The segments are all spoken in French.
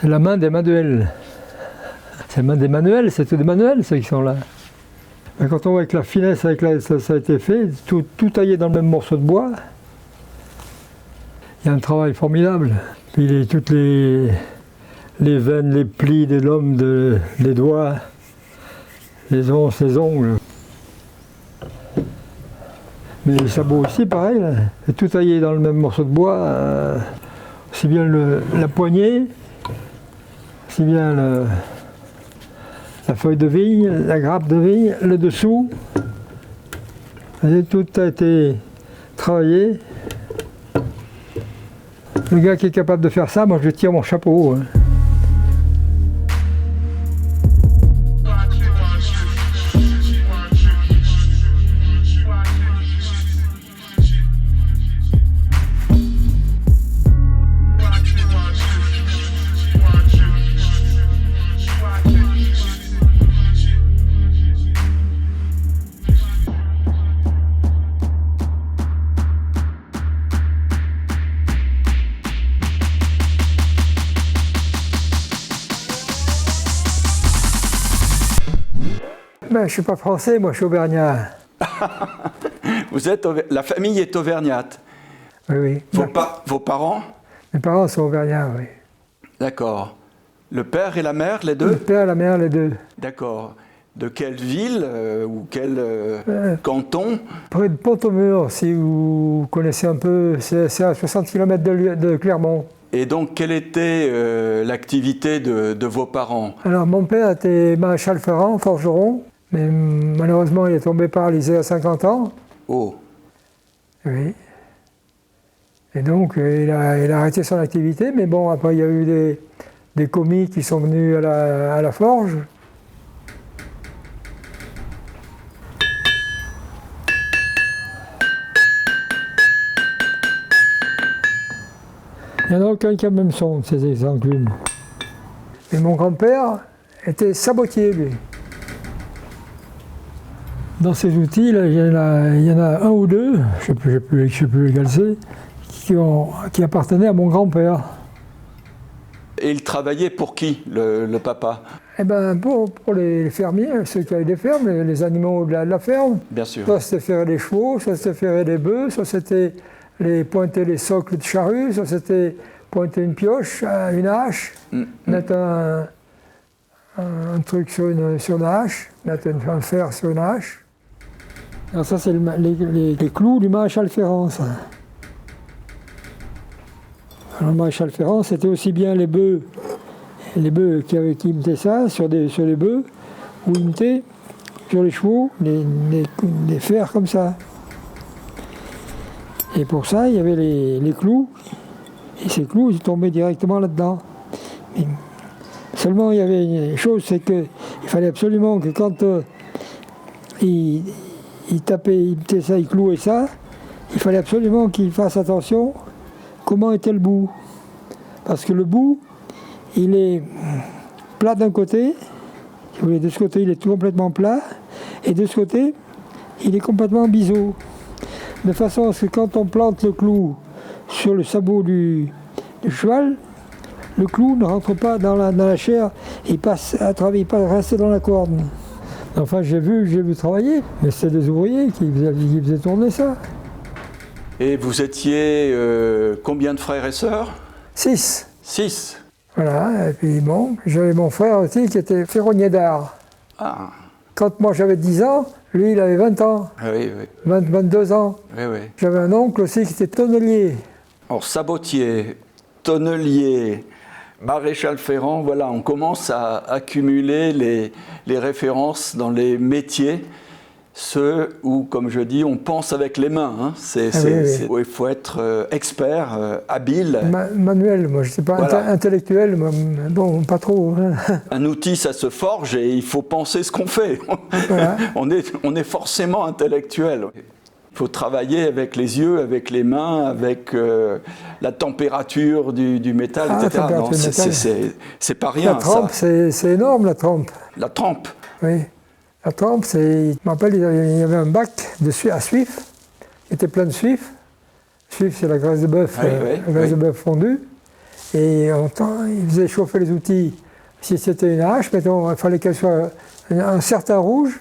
C'est la main des manuels. C'est la main des manuels, c'est tous des manuels ceux qui sont là. Mais quand on voit avec la finesse avec laquelle ça a été fait, tout taillé dans le même morceau de bois, il y a un travail formidable. Puis toutes les veines, les plis de l'homme, les doigts, les onces, les ongles. Mais les sabots aussi, pareil, là. C'est tout taillé dans le même morceau de bois, aussi bien la poignée, aussi bien la feuille de vigne, la grappe de vigne, le dessous. Et tout a été travaillé. Le gars qui est capable de faire ça, moi je tire mon chapeau. Hein. Ben, je ne suis pas français, moi je suis auvergnat. La famille est auvergnate. Oui, oui. Vos parents? Mes parents sont auvergnats, oui. D'accord. Le père et la mère, les deux? Le père et la mère, les deux. D'accord. De quelle ville ou quel canton? Près de Pont-au-Mur, si vous connaissez un peu, c'est à 60 km de Clermont. Et donc, quelle était l'activité de vos parents? Alors, mon père était maréchal ferrant, forgeron, mais malheureusement, il est tombé paralysé à 50 ans. Oh. Oui. Et donc, il a arrêté son activité, mais bon, après, il y a eu des commis qui sont venus à la forge. Il n'y en a aucun qui a le même son de ces enclumes. Et mon grand-père était sabotier, lui. Dans ces outils, là, il y en a un ou deux, je ne sais plus lesquels c'est, qui appartenaient à mon grand-père. Et il travaillait pour qui, le papa? Eh bien, pour les fermiers, ceux qui avaient des fermes, les animaux de la ferme. Bien sûr. Soit c'était ferrer des chevaux, soit c'était ferrer des bœufs, soit c'était pointer les socles de charrue, soit c'était pointer une pioche, une hache, mettre un truc sur une hache, mettre un fer sur une hache. Alors ça, c'est les clous du maréchal ferrant, ça. Alors, le maréchal ferrant, c'était aussi bien les bœufs qui mettaient ça sur les bœufs, ou ils mettaient sur les chevaux des fers comme ça. Et pour ça, il y avait les clous, et ces clous, ils tombaient directement là-dedans. Mais seulement, il y avait une chose, c'est qu'il fallait absolument que quand il mettait ça, il clouait ça, il fallait absolument qu'il fasse attention comment était le bout. Parce que le bout, il est plat d'un côté, si vous voulez, de ce côté, il est tout complètement plat, et de ce côté, il est complètement biseau. De façon à ce que quand on plante le clou sur le sabot du cheval, le clou ne rentre pas dans la chair, il passe à travers, il passe rester dans la corde. Enfin, j'ai vu travailler, mais c'était des ouvriers qui faisaient tourner ça. Et vous étiez combien de frères et sœurs? 6. 6. Voilà, et puis bon, j'avais mon frère aussi qui était ferronnier d'art. Ah. Quand moi j'avais 10 ans, lui il avait 20 ans. Ah oui, oui. 22 ans. Oui, oui. J'avais un oncle aussi qui était tonnelier. Alors, sabotier, tonnelier, maréchal ferrant, voilà, on commence à accumuler les références dans les métiers, ceux où, comme je dis, on pense avec les mains. Hein. Où il faut être expert, habile. Manuel, moi je ne sais pas, voilà. Intellectuel, bon, pas trop. Hein. Un outil, ça se forge et il faut penser ce qu'on fait. Voilà. on est forcément intellectuel. Il faut travailler avec les yeux, avec les mains, avec la température du métal, etc. Non, c'est pas rien. La trempe, c'est énorme, la trempe. La trempe? Oui. La trempe, je me rappelle, il y avait un bac à suif, qui était plein de suif. Suif, c'est la graisse de bœuf, de bœuf fondue. et il faisait chauffer les outils. Si c'était une hache, mettons, il fallait qu'elle soit un certain rouge,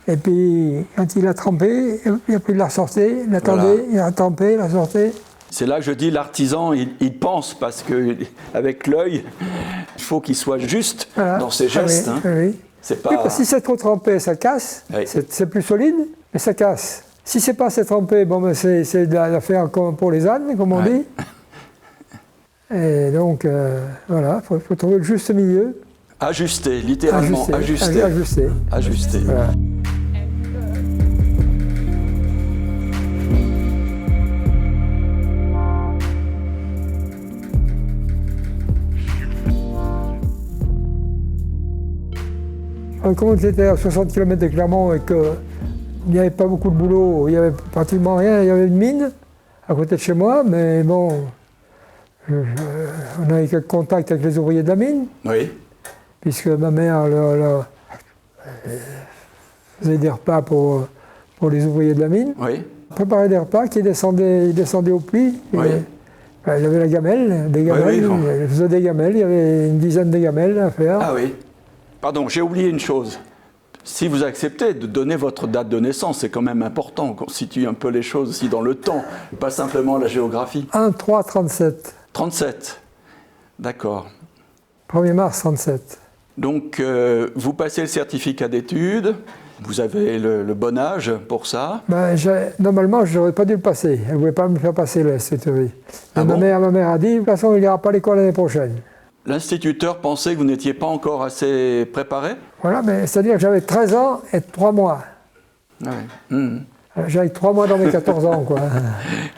et puis quand il a trempé, et puis il la ressortait, il attendait, Voilà. il a trempé, il la sortait. C'est là que je dis l'artisan, il pense, parce qu'avec l'œil, il faut qu'il soit juste Voilà. dans ses gestes. Ah hein. oui, oui. C'est pas... Oui, parce que si c'est trop trempé, ça casse, Oui. c'est plus solide, mais ça casse. Si c'est pas assez trempé, bon, ben c'est de l'affaire comme pour les ânes, comme on Ouais. dit. Et donc, voilà, il faut trouver le juste milieu. Ajuster, littéralement, ajuster. Ajuster. Ajuster. Voilà. Comme j'étais à 60 km de Clermont et qu'il n'y avait pas beaucoup de boulot, il n'y avait pratiquement rien, il y avait une mine à côté de chez moi, mais bon, on avait quelques contacts avec les ouvriers de la mine, Oui, puisque ma mère faisait des repas pour les ouvriers de la mine, oui, préparait des repas qui descendaient au puits. Oui. Elle avait la gamelle, des gamelles, oui, bon. elle faisait des gamelles, il y avait une dizaine de gamelles à faire. ah oui. Pardon, j'ai oublié une chose. Si vous acceptez de donner votre date de naissance, c'est quand même important. On constitue un peu les choses aussi dans le temps, pas simplement la géographie. 1-3-37, 37. D'accord. 1er mars 37. Donc, vous passez le certificat d'études, vous avez le bon âge pour ça. Ben, normalement, je n'aurais pas dû le passer. Elle ne voulait pas me faire passer le STV. Ah ma bon mère a dit, de toute façon, il n'ira pas à l'école l'année prochaine. L'instituteur pensait que vous n'étiez pas encore assez préparé. Voilà, mais c'est-à-dire que j'avais 13 ans et 3 mois. Ah oui. J'avais 3 mois dans mes 14 ans, quoi.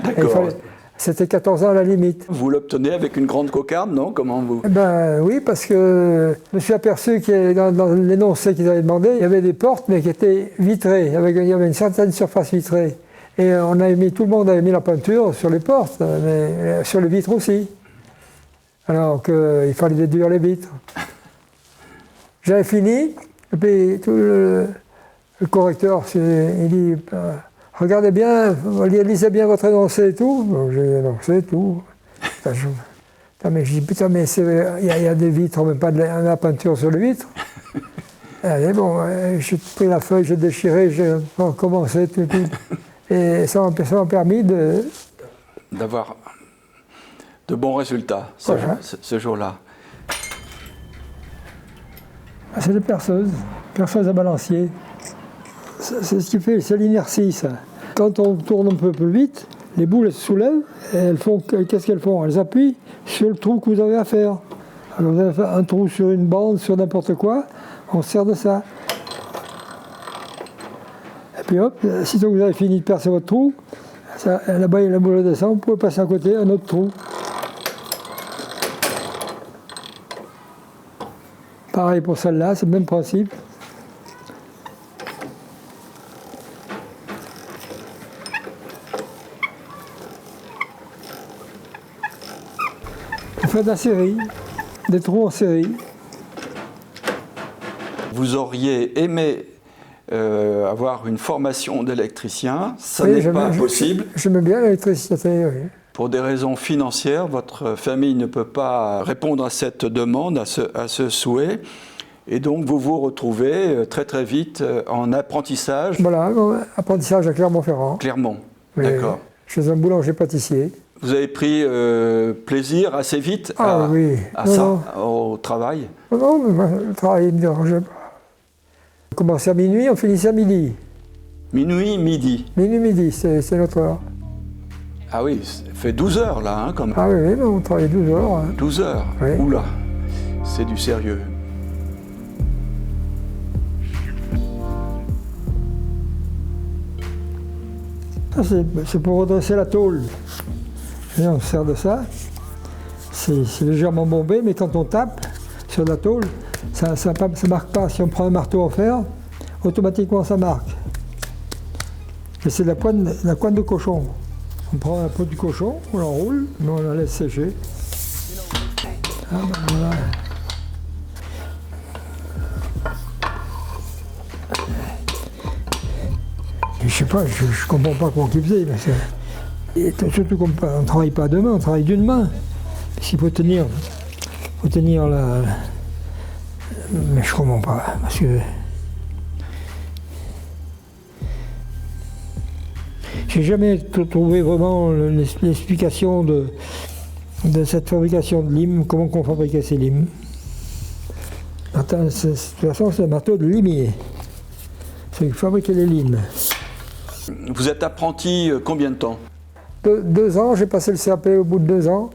Et D'accord. c'était 14 ans à la limite. Vous l'obtenez avec une grande cocarde, non? Comment vous... Eh ben oui, parce que je me suis aperçu que dans l'énoncé qu'ils avaient demandé, il y avait des portes, mais qui étaient vitrées. Il y avait une certaine surface vitrée. Et tout le monde avait mis la peinture sur les portes, mais sur les vitres aussi. Alors qu'il fallait déduire les vitres. J'avais fini, et puis tout le correcteur, il dit regardez bien, lisez bien votre énoncé et tout. Donc j'ai énoncé et tout. Mais je dis putain, mais il y a des vitres, mais pas de la peinture sur les vitres. Allez, bon, j'ai pris la feuille, j'ai déchiré, j'ai recommencé tout. Et ça m'a permis d'avoir de bons résultats ce jour-là. C'est des perceuses à balancier. C'est ce qui fait, c'est l'inertie, ça. Quand on tourne un peu plus vite, les boules elles se soulèvent, et elles font, qu'est-ce qu'elles font? Elles appuient sur le trou que vous avez à faire. Alors vous avez fait un trou sur une bande, sur n'importe quoi, on se sert de ça. Et puis hop, sitôt que vous avez fini de percer votre trou, là-bas il y a la boule descend, vous pouvez passer à côté un autre trou. Pareil pour celle-là, c'est le même principe. On fait de la série, des trous en série. Vous auriez aimé avoir une formation d'électricien, ça Oui, n'est pas possible. J'aime bien l'électricité, oui. Pour des raisons financières, votre famille ne peut pas répondre à cette demande, à ce souhait. Et donc, vous vous retrouvez très très vite en apprentissage. Voilà, apprentissage à Clermont-Ferrand. Clermont, Oui, d'accord. Chez un boulanger-pâtissier. Vous avez pris plaisir assez vite oui. au travail? Non, mais moi, le travail ne me dérangeait pas. On commençait à minuit, on finissait à midi. Minuit, midi. Minuit, c'est notre heure. Ah oui, ça fait 12 heures là, hein, quand même. Ah oui, on travaillait 12 heures. Hein. 12 heures, Oui. Oula, c'est du sérieux. Ça, c'est pour redresser la tôle. Et on se sert de ça. C'est légèrement bombé, mais quand on tape sur la tôle, ça ne marque pas. Si on prend un marteau en fer, automatiquement ça marque. Et c'est la pointe de cochon. On prend la peau du cochon, on l'enroule, mais on la laisse sécher. Ah ben voilà. Je sais pas, je comprends pas comment ils faisaient. Et surtout qu'on ne travaille pas à deux mains, on travaille d'une main. S'il faut tenir la... Mais je comprends pas, parce que... J'ai jamais trouvé vraiment l'explication de cette fabrication de limes, comment on fabriquait ces limes. De toute façon, c'est un marteau de limier. C'est fabriquer les limes. Vous êtes apprenti combien de temps? 2 ans, j'ai passé le CAP au bout de 2 ans.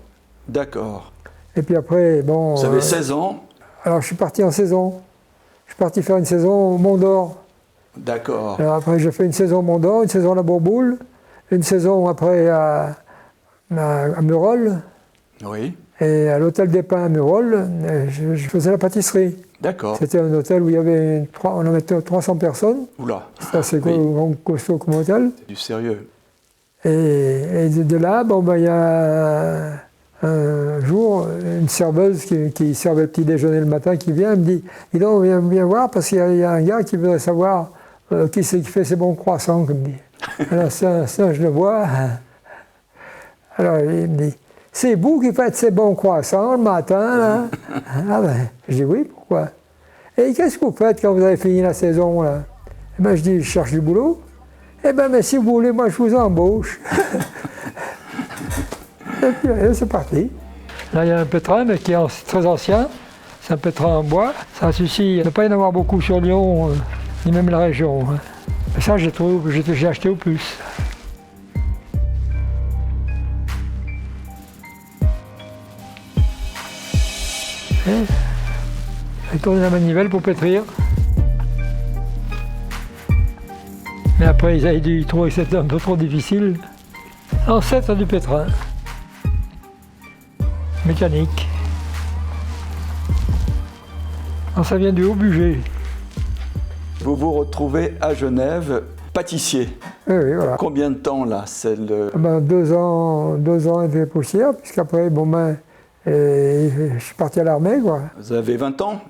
D'accord. Et puis après, bon... Vous avez 16 ans? Alors je suis parti en saison. Je suis parti faire une saison au Mont d'Or. D'accord. Alors après, j'ai fait une saison au Mont d'Or, une saison à la Bourboule, une saison après à Murol, Oui. et à l'hôtel des Pins à Murol, je faisais la pâtisserie. D'accord. C'était un hôtel où il y avait on en mettait 300 personnes. Oula. C'était assez Oui. costaud comme hôtel. C'est du sérieux. Et de là, bon, ben, il y a un jour une serveuse qui servait le petit déjeuner le matin qui vient, elle me dit « Dis donc, viens voir parce qu'il y a un gars qui voudrait savoir qui c'est qui fait ces bons croissants, comme dit. » Alors ça, je le vois. Alors il me dit « C'est vous qui faites ces bons croissants le matin, là ?» Ah ben, je dis « Oui, pourquoi ?»« Et qu'est-ce que vous faites quand vous avez fini la saison, là ?» Eh ben, je dis « Je cherche du boulot. » Eh bien, mais si vous voulez, moi, je vous embauche. Et puis, c'est parti. Là, il y a un pétrin, mais qui est très ancien. C'est un pétrin en bois. Ça suffit de ne pas y en avoir beaucoup sur Lyon, ni même la région. Et ça, j'ai acheté au plus. Et tourner la manivelle pour pétrir. Mais après, ils avaient dû trouver que c'était un peu trop difficile. Ancêtre du pétrin. Mécanique. Alors, ça vient du Haut-Bugey. Vous vous retrouvez à Genève, pâtissier. Oui, voilà. Combien de temps là? C'est le... Ben, 2 ans et des poussières, puisqu'après, bon ben, je suis parti à l'armée, quoi. Vous avez 20 ans?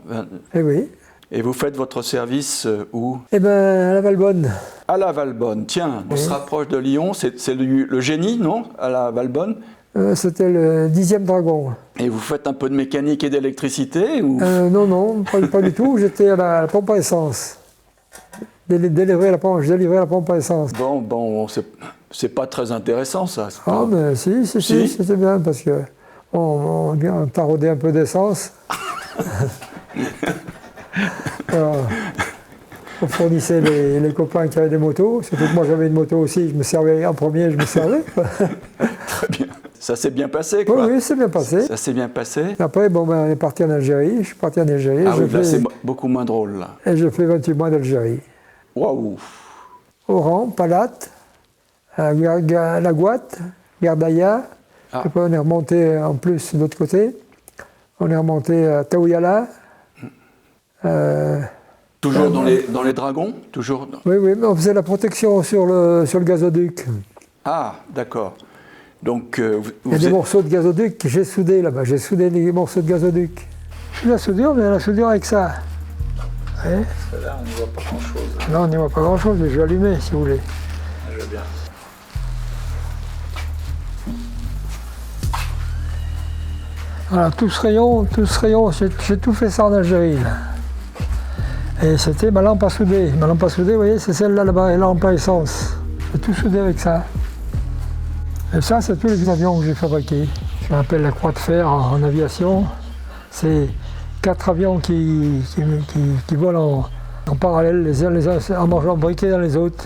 Et oui. Et vous faites votre service où? Eh ben, à la Valbonne. À la Valbonne. Tiens, on se rapproche de Lyon. C'est le génie, non? À la Valbonne? C'était le 10e Dragon. Et vous faites un peu de mécanique et d'électricité ou... Non, pas du tout. J'étais à la pompe à essence. Je délivrais la pompe à essence. Bon, c'est pas très intéressant ça. Ah, mais si, c'était bien parce que on taraudait un peu d'essence. Alors, on fournissait les copains qui avaient des motos. Surtout que moi j'avais une moto aussi, je me servais en premier, je me servais. Très bien. Ça s'est bien passé, quoi. Oui, c'est bien passé. Ça s'est bien passé. Après, bon, ben, on est parti en Algérie. Je suis parti en Algérie. Ah oui, là c'est beaucoup moins drôle, là. Et je fais 28 mois d'Algérie. Waouh! Oran, Palat, La Gouatte, Gardaïa. Ah. Après, on est remonté en plus de l'autre côté. On est remonté à Taouyala. Toujours dans les dragons? Toujours... Oui, mais on faisait la protection sur le gazoduc. Ah, d'accord. Donc, il y a des morceaux de gazoduc que j'ai soudés là-bas. J'ai soudé des morceaux de gazoduc. La soudure, mais la soudure avec ça. Ouais. Parce que là, on n'y voit pas grand-chose. Non, on n'y voit pas grand-chose, mais je vais allumer si vous voulez. Je veux bien. Voilà, tout ce rayon, j'ai tout fait ça en Algérie. Là. Et c'était ma lampe à souder. Ma lampe à souder, vous voyez, c'est celle-là là-bas, la lampe à essence. J'ai tout soudé avec ça. Et ça, c'est tous les avions que j'ai fabriqués. Ce qu'on appelle la croix de fer en aviation. C'est 4 avions qui volent en parallèle, les uns en mangeant briquet dans les autres.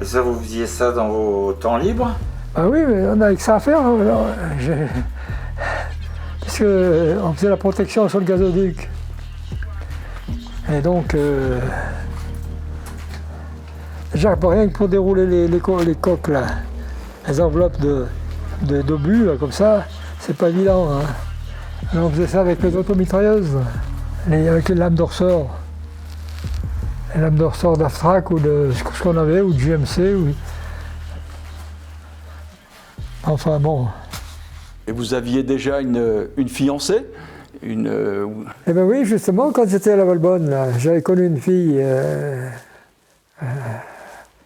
Et ça, vous faisiez ça dans vos temps libres? Ah oui, mais on avait que ça à faire. Hein. Alors, parce qu'on faisait la protection sur le gazoduc. Et donc, déjà, rien que pour dérouler les coques, là, les enveloppes d'obus, comme ça, c'est pas évident. Hein. Alors, on faisait ça avec les automitrailleuses, avec les lames de ressort. Les lames de ressort d'Aftrac ou de ce qu'on avait, ou de GMC. Enfin bon. Et vous aviez déjà une fiancée? Eh bien oui, justement, quand j'étais à la Valbonne, j'avais connu une fille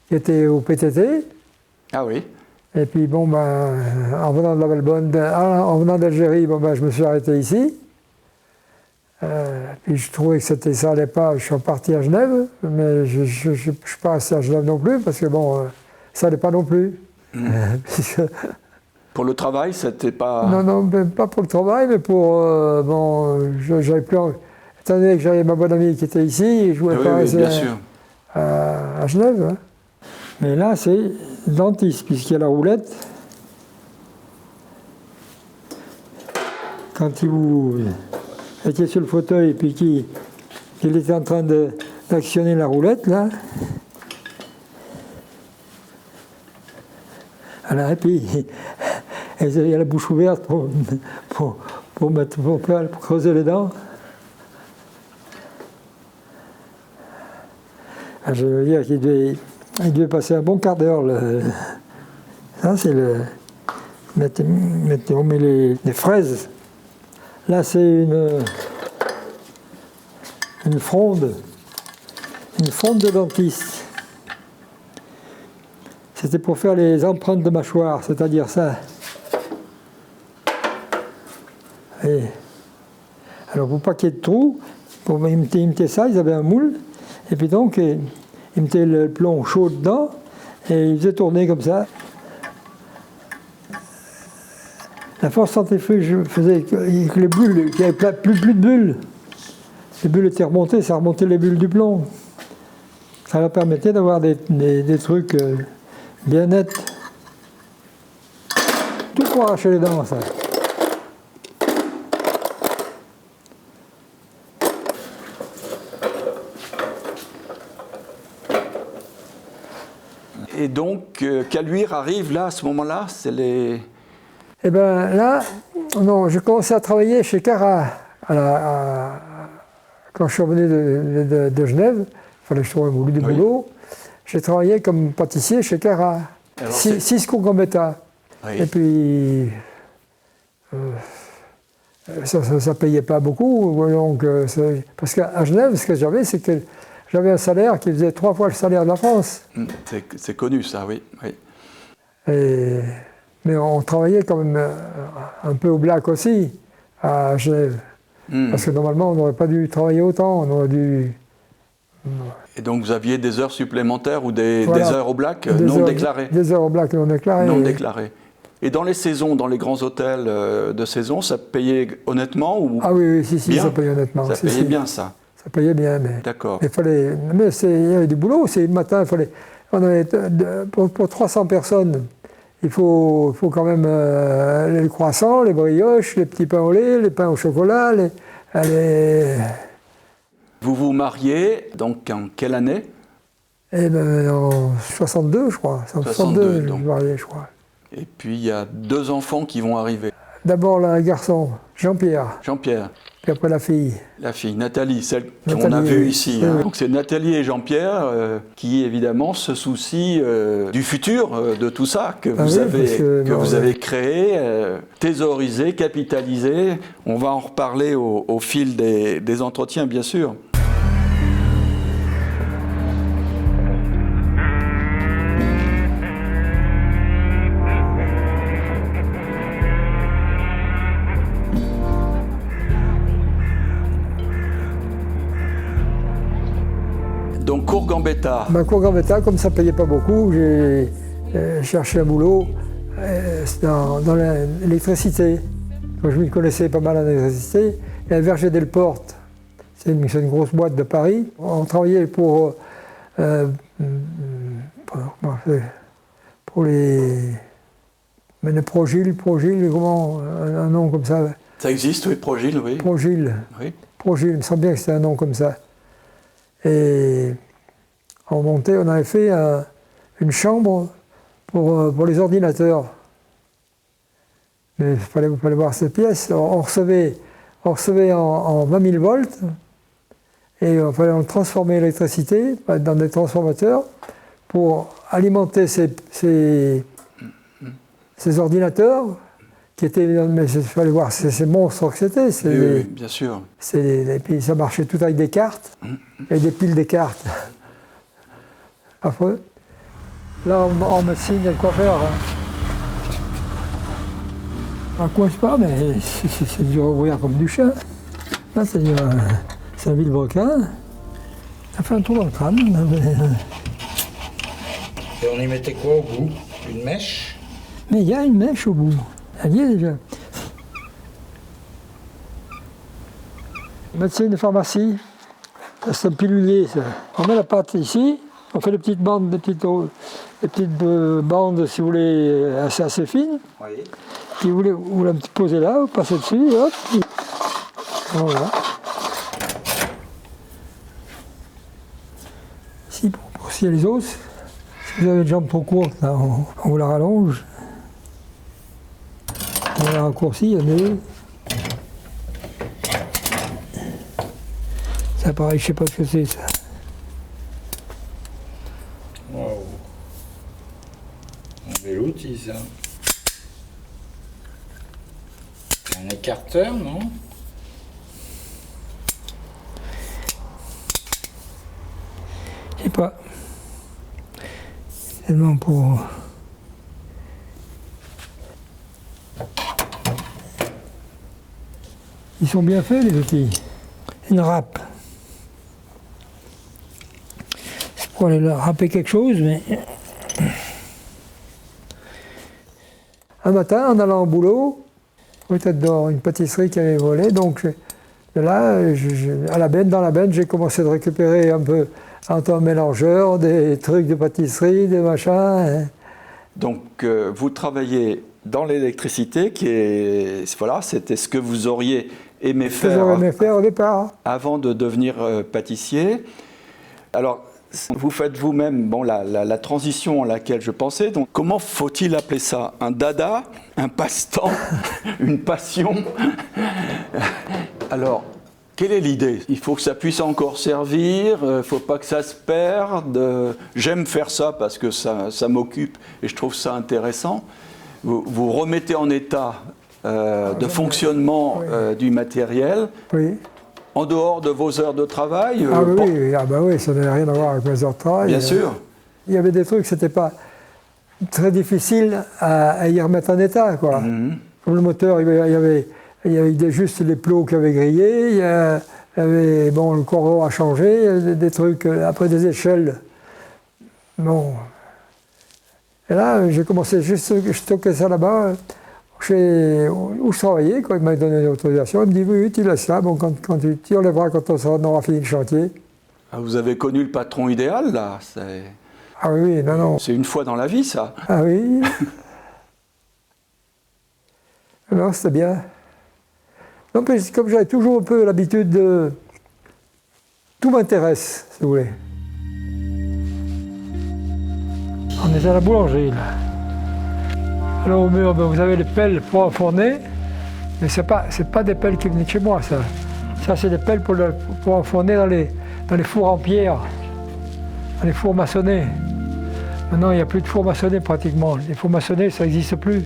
qui était au PTT. Ah oui. Et puis bon, ben, en venant de la Valbonne, en venant d'Algérie, bon, ben, je me suis arrêté ici. Puis je trouvais que ça allait pas, je suis reparti à Genève, mais je ne suis pas resté à Genève non plus, parce que bon, ça allait pas non plus. Puisque, Pour le travail, c'était pas... non, même pas pour le travail, mais pour, bon, j'avais plus... Étant donné que j'avais ma bonne amie qui était ici, je voulais Oui, pas oui, rester bien sûr. à Genève. Hein. Mais là, c'est dentiste, puisqu'il y a la roulette. Quand il vous était sur le fauteuil et puis qu'il était en train d'actionner la roulette, là. Alors, et puis, il y a la bouche ouverte pour creuser les dents. Je veux dire qu'il devait passer un bon quart d'heure. Ça, c'est le... On met les fraises. Là, c'est une fronde de dentiste. C'était pour faire les empreintes de mâchoire, c'est-à-dire ça. Et alors, pour pas qu'il y ait de trous, pour imiter ça, ils avaient un moule. Et puis donc, ils mettaient le plomb chaud dedans et ils faisaient tourner comme ça. La force centrifuge faisait que les bulles, qu'il n'y avait plus de bulles. Les bulles étaient remontées, ça remontait les bulles du plomb. Ça leur permettait d'avoir des trucs bien nets. Tout pour arracher les dents, ça. Et donc, Caluire arrive là, à ce moment-là, c'est les... Eh bien là, non, j'ai commencé à travailler chez Cara. Quand je suis revenu de Genève, il fallait que je trouve un boulot. J'ai travaillé comme pâtissier chez Cara. 6 Courgambetta. Oui. Et puis, ça ne payait pas beaucoup. Donc, parce qu'à Genève, ce que j'avais, c'est que j'avais un salaire qui faisait 3 fois le salaire de la France. C'est connu, ça, oui. Oui. Mais on travaillait quand même un peu au black aussi, à Genève. Parce que normalement, on n'aurait pas dû travailler autant, on aurait dû... Et donc vous aviez des heures supplémentaires ou des heures au black non déclarées? Des heures au black non déclarées. Non déclarées. Et dans les saisons, dans les grands hôtels de saison, ça payait honnêtement ou... Ah oui, si, bien? Ça payait honnêtement. Ça payait bien, ça? Ça payait bien, mais... D'accord. Mais il y avait du boulot, le matin, on avait, pour 300 personnes, il faut quand même les croissants, les brioches, les petits pains au lait, les pains au chocolat, Vous vous mariez, donc en quelle année? Eh bien, en 62, je crois. En 62, je me suis marié, je crois. Et puis il y a 2 enfants qui vont arriver. D'abord un garçon, Jean-Pierre. Jean-Pierre. Puis après la fille. La fille, Nathalie, celle qu'on a vue ici. Oui, Hein. oui. Donc c'est Nathalie et Jean-Pierre qui évidemment se soucient du futur de tout ça que vous avez créé, thésaurisé, capitalisé. On va en reparler au fil des entretiens, bien sûr. Donc Courgambetta. Courgambetta, comme ça ne payait pas beaucoup, j'ai cherché un boulot dans l'électricité. Je m'y connaissais pas mal en électricité. Il y a Verger Delporte, c'est une grosse boîte de Paris. On travaillait pour les Progil, comment, un nom comme ça. Ça existe, oui, Progil, oui. Progil. Oui. Progil, il me semble bien que c'était un nom comme ça. Et on avait fait une chambre pour les ordinateurs. Mais il fallait voir ces pièces. On recevait en 20 000 volts et il fallait transformer l'électricité dans des transformateurs pour alimenter ces ordinateurs qui étaient... Mais il fallait voir ces monstres que c'était. Oui, bien sûr. Et puis ça marchait tout avec des cartes et des piles de cartes. Affreux. Là, on me signe quoi faire. Hein. Ça ne coince pas, mais c'est dur à ouvrir comme du chien. Là, c'est un vilebrequin. Ça fait un tour dans le crâne. Et on y mettait quoi au bout? Une mèche? Mais il y a une mèche au bout. Elle y est déjà. Médecine de pharmacie, c'est un pilulier, ça. On met la pâte ici, on fait des petites bandes, bandes, si vous voulez, assez fines. Oui. Puis vous la posez là, vous passez dessus, hop. Voilà. Ici, pour scier les os, si vous avez une jambe trop courte, là, on vous la rallonge. On la raccourcit, il y en a deux. Ça, pareil, je sais pas ce que c'est, ça. Waouh. Un bel outil, ça. Un écarteur, non? Je sais pas. Tellement pour... Ils sont bien faits, les outils. Une râpe. C'est pour aller leur râper quelque chose, mais... Un matin, en allant au boulot, peut-être dans une pâtisserie qui avait volé, donc là, dans la benne, j'ai commencé de récupérer un peu un mélangeur, des trucs de pâtisserie, des machins. Donc, vous travaillez dans l'électricité, voilà, c'était ce que vous auriez aimé faire au départ. avant de devenir pâtissier. Alors, vous faites vous-même la transition à laquelle je pensais. Donc, comment faut-il appeler ça? Un dada? Un passe-temps? Une passion? Alors, quelle est l'idée? Il faut que ça puisse encore servir, il ne faut pas que ça se perde. J'aime faire ça parce que ça m'occupe et je trouve ça intéressant. Vous remettez en état de fonctionnement du matériel. Oui. En dehors de vos heures de travail. Oui, ça n'avait rien à voir avec mes heures de travail. Bien sûr. Il y avait des trucs, c'était pas très difficile à y remettre en état, quoi. Comme le moteur, il y avait juste les plots qui avaient grillé, il y avait le corps a changé, il y avait des trucs, après des échelles. Bon. Et là, j'ai commencé juste, je stockais ça là-bas, où je travaillais, quand il m'a donné l'autorisation, il me dit oui, tu laisses là, bon, quand tu enlèveras quand on aura fini le chantier. Ah, vous avez connu le patron idéal, là. Ah oui, non. C'est une fois dans la vie, ça. Ah oui. Non, c'était bien. Non, mais comme j'avais toujours un peu l'habitude de... Tout m'intéresse, si vous voulez. On est à la boulangerie, là. Alors au mur, vous avez les pelles pour enfourner, mais ce n'est pas des pelles qui venaient de chez moi, ça. Ça, c'est des pelles pour enfourner dans les fours en pierre, dans les fours maçonnés. Maintenant, il n'y a plus de fours maçonnés pratiquement. Les fours maçonnés, ça n'existe plus.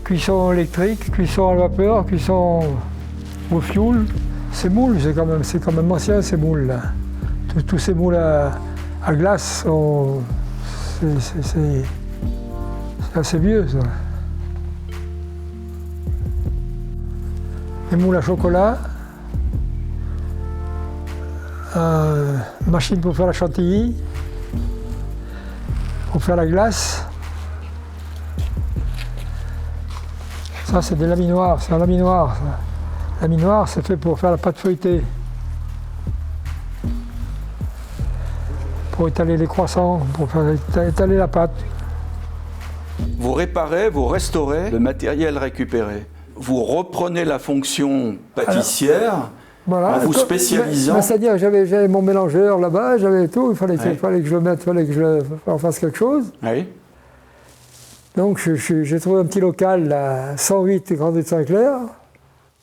Cuisson électrique, cuisson à vapeur, cuisson au fioul. Ces moules, c'est quand même ancien, ces moules-là. Tous ces moules à glace, c'est assez vieux, ça. Les moules à chocolat, machine pour faire la chantilly, pour faire la glace. Ça, c'est des laminoirs, c'est un laminoir. Ça. Laminoir, c'est fait pour faire la pâte feuilletée. Pour étaler les croissants, pour faire étaler la pâte. Vous réparez, vous restaurez le matériel récupéré. Vous reprenez la fonction pâtissière en vous spécialisant. C'est-à-dire j'avais mon mélangeur là-bas, j'avais tout, il fallait que je le mette, il fallait que je fasse quelque chose. Oui. Donc j'ai trouvé un petit local, là, 108 Grande Rue de Saint-Clair.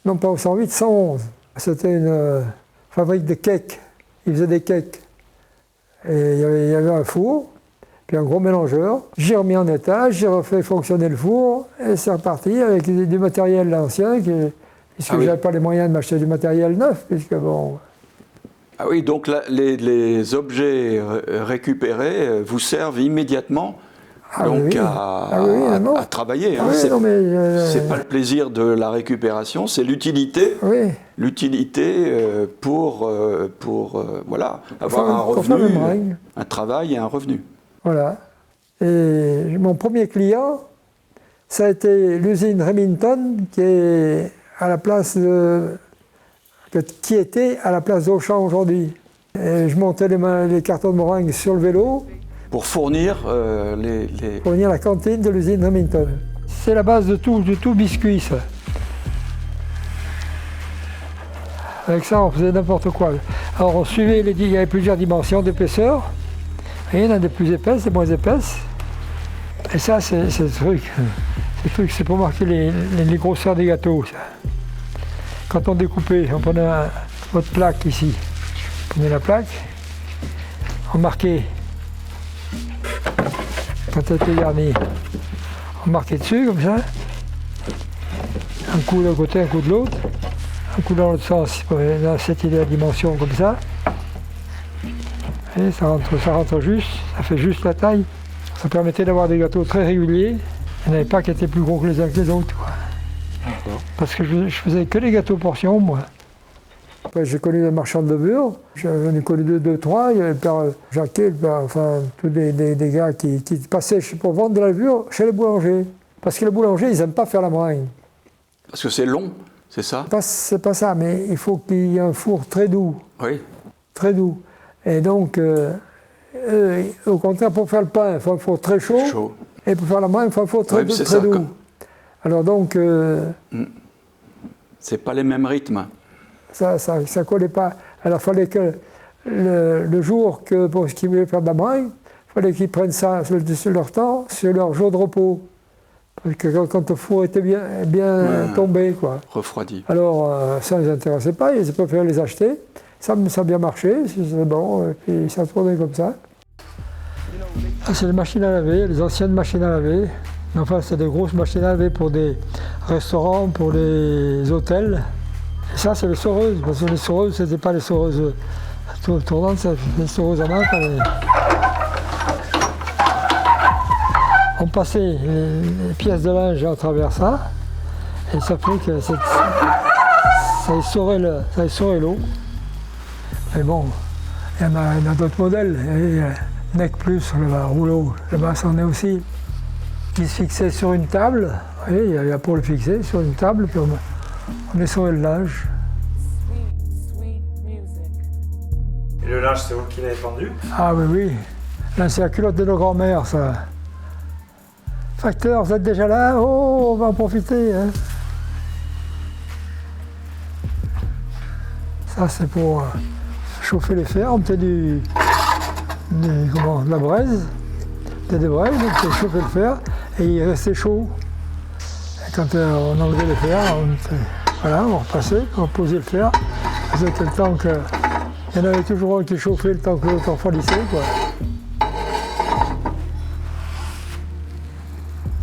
Non pas au 108, 111. C'était une fabrique de cakes. Ils faisaient des cakes. Et il y avait un four. Puis un gros mélangeur. J'ai remis en état, j'ai refait fonctionner le four, et c'est reparti avec du matériel ancien, puisque je n'avais pas les moyens de m'acheter du matériel neuf, puisque bon... Ah oui, donc là, les objets récupérés vous servent immédiatement donc oui. Non. à travailler. Ah Hein. oui, C'est non, mais, c'est pas le plaisir de la récupération, c'est l'utilité. oui. L'utilité pour voilà, avoir un Pour faire le revenu, bringue. un travail et un revenu. Voilà. Et mon premier client, ça a été l'usine Remington qui est à la place qui était à la place d'Auchan aujourd'hui. Et je montais les cartons de meringues sur le vélo Pour fournir pour venir à la cantine de l'usine Remington. C'est la base de tout biscuit, ça. Avec ça, on faisait n'importe quoi. Alors, on suivait il y avait plusieurs dimensions d'épaisseur. Et il y en a des plus épaisses, des moins épaisses. Et ça, c'est le truc. C'est pour marquer les grosseurs des gâteaux, ça. Quand on découpait, on prenait votre plaque ici. On prenait la plaque, on marquait, quand elle était garnie, on marquait dessus comme ça. Un coup d'un côté, un coup de l'autre. Un coup dans l'autre sens, dans cette idée à dimension comme ça. Et ça rentre juste, ça fait juste la taille. Ça permettait d'avoir des gâteaux très réguliers. Il n'y en avait pas qui étaient plus gros que les uns que les autres, quoi. Parce que je faisais que des gâteaux portions, moi. Après, j'ai connu les marchands de levure. J'en ai connu deux, trois. Il y avait le père Jacquet, enfin, tous des gars qui passaient pour vendre de la levure chez les boulangers. Parce que les boulangers, ils n'aiment pas faire la meringue. Parce que c'est long, c'est ça? C'est pas ça, mais il faut qu'il y ait un four très doux. Oui. Très doux. Et donc, au contraire, pour faire le pain, il faut un four très chaud. Chaud. Et pour faire la meringue, il faut un four très ça, doux. quoi. Alors donc, c'est pas les mêmes rythmes. ça collait pas. Alors il fallait que le jour pour ce qu'ils voulaient faire de la meringue, il fallait qu'ils prennent ça sur leur temps, sur leur jour de repos. Parce que quand le four était bien tombé, quoi. Refroidi. Alors ça ne les intéressait pas, ils préféraient les acheter. Ça a bien marché, c'est bon, et puis ça tournait comme ça. Ah, c'est les machines à laver, les anciennes machines à laver. Enfin, c'est des grosses machines à laver pour des restaurants, pour les hôtels. Et ça, c'est les soreuses, parce que les soreuses, c'était pas les soreuses tournantes, c'est les soreuses à main. On passait les pièces de linge à travers ça, et ça fait que ça essorait l'eau. Mais bon, il y en a d'autres modèles. NEC Plus, le rouleau, là-bas, c'en est aussi. Qui se fixait sur une table, oui, il y a pour le fixer sur une table, puis on essorait le linge. Et le linge, c'est vous qui l'avez pendu? Ah oui, oui. Là, c'est la culotte de nos grands-mères, ça. Facteur, vous êtes déjà là? Oh, on va en profiter. Hein. Ça, c'est pour chauffer les fers. On mettait de la braise, des braises, on faisait chauffer le fer et il restait chaud. Et quand on enlevait les fers, on repassait, on posait le fer. C'était le temps que. Il y en avait toujours un qui chauffait le temps que l'autre refroidissait, quoi.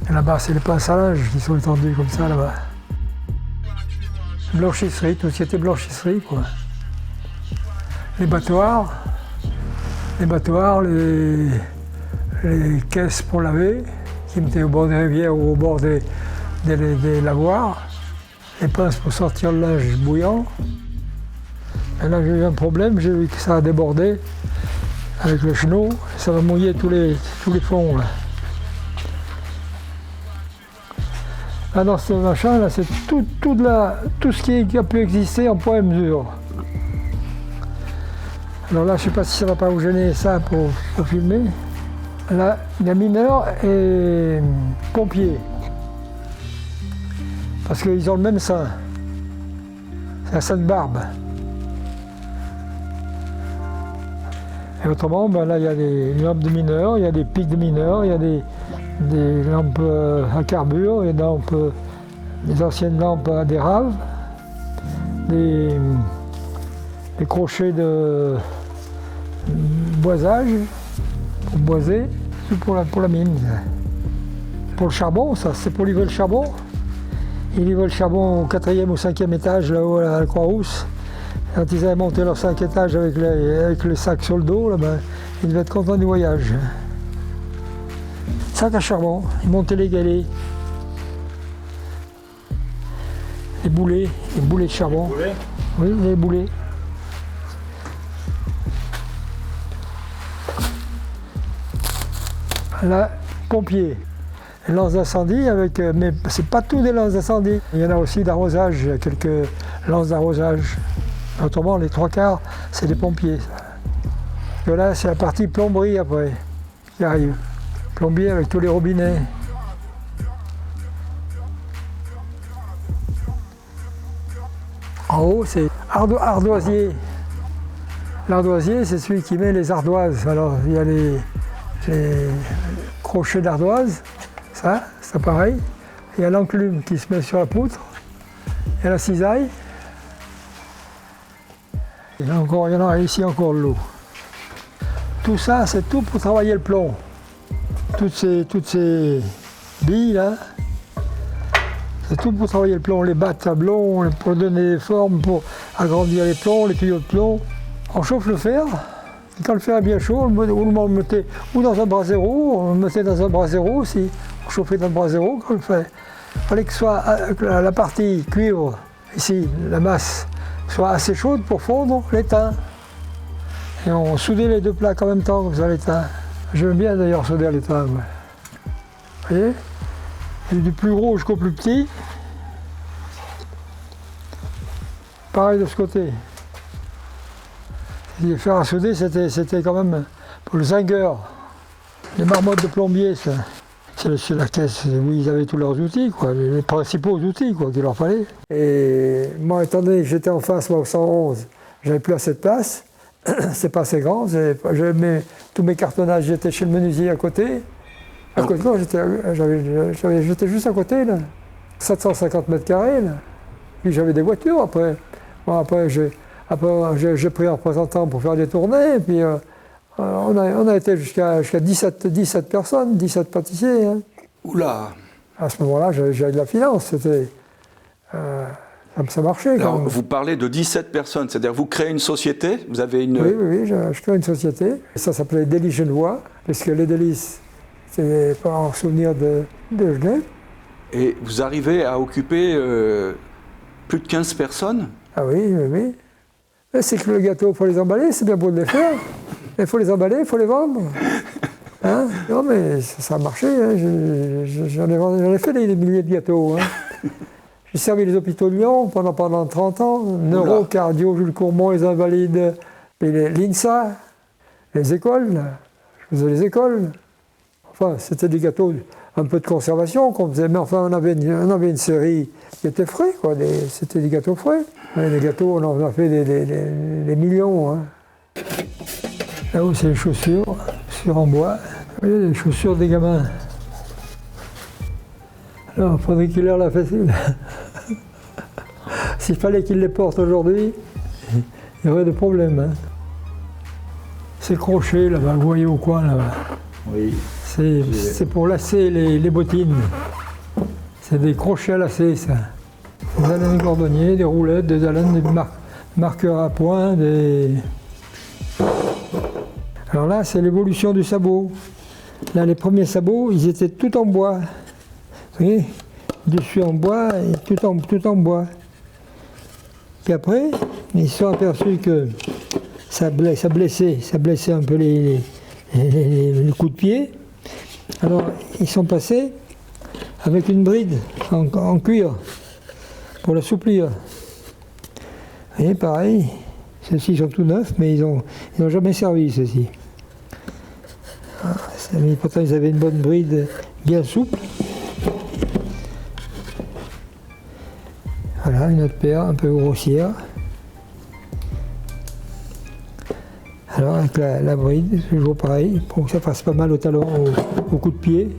Et là-bas, c'est les pinces à linge qui sont étendus comme ça, là-bas. Blanchisserie, tout ce qui était blanchisserie, quoi. Les battoirs, les caisses pour laver, qui mettaient au bord des rivières ou au bord des lavoirs, les pinces pour sortir le linge bouillant. Et là, j'ai eu un problème, j'ai vu que ça a débordé avec le chenot, ça va mouiller tous les fonds. Là. Là, dans ce machin, là, c'est tout ce qui a pu exister en poids et mesure. Alors là, je ne sais pas si ça ne va pas vous gêner ça pour filmer. Là, il y a mineurs et pompiers. Parce qu'ils ont le même sein. C'est un sein de barbe. Et autrement, ben là, il y a des lampes de mineurs, il y a des pics de mineurs, il y a des lampes à carbure, il y a des anciennes lampes à des raves, des crochets de boisage pour boiser, tout pour la mine. Pour le charbon, ça, c'est pour livrer le charbon. Ils livraient le charbon au 4e ou 5e étage, là-haut à la Croix-Rousse. Quand ils avaient monté leurs 5 étages avec les sacs sur le dos, là, ben, ils devaient être contents du voyage. sac à charbon, ils montaient les galets, les boulets de charbon. Boulets ? Oui, les boulets. Là, pompiers. Les lances d'incendie, mais c'est pas tout des lances d'incendie. Il y en a aussi d'arrosage, il y a quelques lances d'arrosage. Autrement, les 3/4, c'est des pompiers. Parce que là, c'est la partie plomberie après qui arrive. Plombier avec tous les robinets. En haut, c'est ardoisier. L'ardoisier, c'est celui qui met les ardoises. Alors, il y a les crochets d'ardoise, ça, c'est pareil. Il y a l'enclume qui se met sur la poutre. Il y a la cisaille. Il y en a ici encore de l'eau. Tout ça, c'est tout pour travailler le plomb. Toutes ces billes là, c'est tout pour travailler le plomb. Les bas de tablon, pour donner des formes, pour agrandir les plombs, les tuyaux de plomb. On chauffe le fer. Et quand le fer est bien chaud, on le mettait ou dans un brasero, on le mettait dans un brasero aussi. On chauffait dans le brasero quand le fer. Il fallait que soit la partie cuivre, ici, la masse, soit assez chaude pour fondre l'étain. Et on soudait les deux plaques en même temps, comme ça, l'étain. J'aime bien d'ailleurs souder l'étain. Vous voyez? Du plus gros jusqu'au plus petit. Pareil de ce côté. Les fers à souder, c'était quand même pour le zingueur. Les marmottes de plombier, c'est la caisse où ils avaient tous leurs outils, quoi, les principaux outils qu'il leur fallait. Et moi, étant donné que j'étais en face, moi, au 111, j'avais plus assez de place. C'est pas assez grand. Tous mes cartonnages, j'étais chez le menuisier à côté. À côté, j'étais juste à côté, là. 750 mètres carrés, là. Puis j'avais des voitures après. Bon, après, j'ai pris un représentant pour faire des tournées, et puis on a été jusqu'à 17 personnes, 17 pâtissiers. Hein. Oula! À ce moment-là, j'avais de la finance, ça marchait. Alors, quand vous parlez de 17 personnes, c'est-à-dire vous créez une société, vous avez une... Oui, je crée une société. Ça s'appelait Délices Genevois, parce que les délices, c'est pas en souvenir de Genève. Et vous arrivez à occuper plus de 15 personnes? Ah oui. C'est que le gâteau, il faut les emballer, c'est bien beau de les faire. Il faut les emballer, il faut les vendre. Hein? Non, mais ça a marché. Hein. J'en ai fait des milliers de gâteaux. Hein. J'ai servi les hôpitaux de Lyon pendant 30 ans. Neuro, cardio, Jules Courmont, les Invalides, l'INSA, les écoles. Je faisais les écoles. Enfin, c'était des gâteaux, un peu de conservation qu'on faisait. Mais enfin, on avait une série qui était frais, quoi. C'était des gâteaux frais. Les gâteaux, on en a fait des millions. Hein. Là-haut, c'est les chaussures en bois. Vous voyez, les chaussures des gamins. Alors, il faudrait qu'il leur la facile. S'il fallait qu'ils les portent aujourd'hui, il y aurait des problèmes. Hein. Ces crochets, là-bas, vous voyez au coin, là-bas. Oui. C'est pour lasser les bottines. C'est des crochets à lasser, ça. Des alènes cordonniers, des roulettes, des alènes, des marqueurs à poing, Alors là, c'est l'évolution du sabot. Là, les premiers sabots, ils étaient tout en bois. Vous voyez, dessus en bois et tout en bois. Puis après, ils se sont aperçus que ça blessait un peu les coups de pied. Alors, ils sont passés avec une bride en cuir pour l'assouplir. Vous voyez, pareil, ceux-ci sont tout neufs, mais ils n'ont jamais servi, ceux-ci. Mais pourtant, ils avaient une bonne bride bien souple. Voilà, une autre paire un peu grossière. Alors, avec la bride, toujours pareil, pour que ça fasse pas mal au talon, au coup de pied.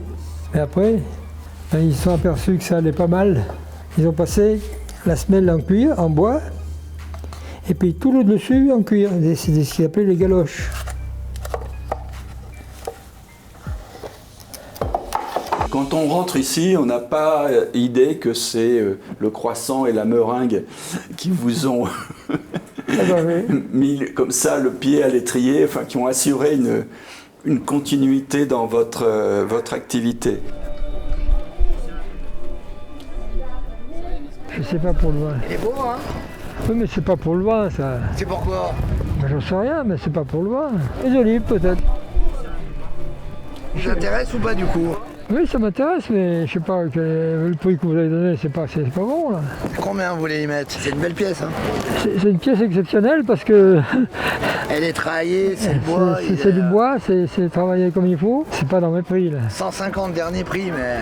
Mais après, ils se sont aperçus que ça allait pas mal. Ils ont passé la semelle en cuir, en bois, et puis tout le dessus en cuir. C'est ce qu'ils appelaient les galoches. Quand on rentre ici, on n'a pas idée que c'est le croissant et la meringue qui vous ont mis comme ça le pied à l'étrier, enfin qui ont assuré une continuité dans votre activité. Je sais pas pour le vin. Il est beau, hein? Oui, mais c'est pas pour le vin, ça. C'est pourquoi? Ben, j'en sais rien, mais c'est pas pour le vin. Les olives, peut-être. Ça vous intéresse ou pas du coup? Oui, ça m'intéresse, mais je sais pas, le prix que vous avez donné, c'est pas bon, là. Combien vous voulez y mettre? C'est une belle pièce, hein? C'est une pièce exceptionnelle parce que Elle est travaillée, c'est le bois. c'est du bois, c'est travaillé comme il faut. C'est pas dans mes prix, là. 150 dernier prix, mais